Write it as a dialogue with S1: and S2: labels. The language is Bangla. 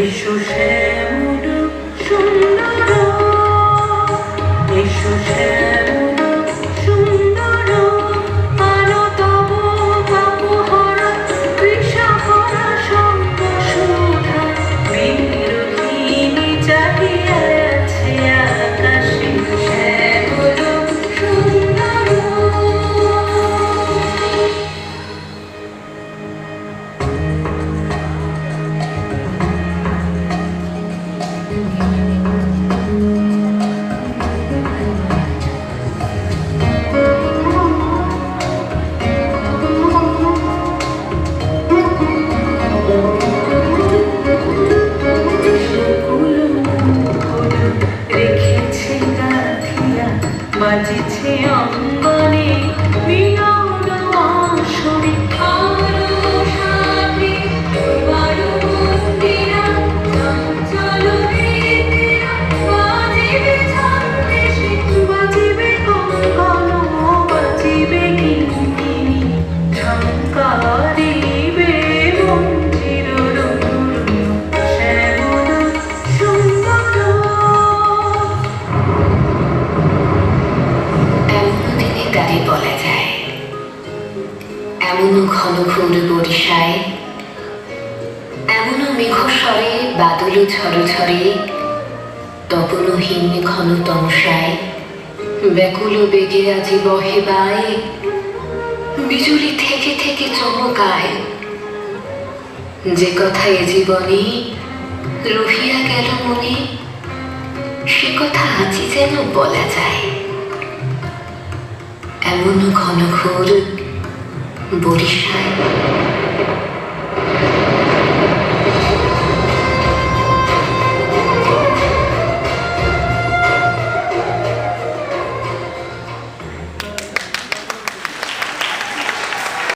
S1: এসো শ্যামল সুন্দর, এসো শ্যামল সুন্দর, আলো তব বাপুহরা কৃষাহরা শঙ্কসুধা, বিরোধিনী চাহিয়া আছে আকাশে শ্যামল সুন্দর। বাজিছে অঙ্গনে বিনোদ আসরে, আরো সাথে বারো মন্দিরা চঞ্চল রীতিরা, বাজিবে ছন্দেশে বাজিবে কঙ্কণ, বাজিবে কিঙ্কিণী ঝঙ্কারিবে মঞ্জির রুরু শ্যামল সুন্দর।
S2: তাদের বলা যায় এমনও ঘন ঘোর বরিশায়, এমনও মেঘস্বরে বাদল ঝড় ঝরে, তপনহীন ঘন তমসায় ব্যাকুল বেগে আজি বহে বায়, বিজুলি থেকে থেকে চমকায়। যে কথা এ জীবনে রহিয়া গেল মনে, সে কথা আজি যেন বলা যায়। এমন ঘন ঘোর বরিশায়।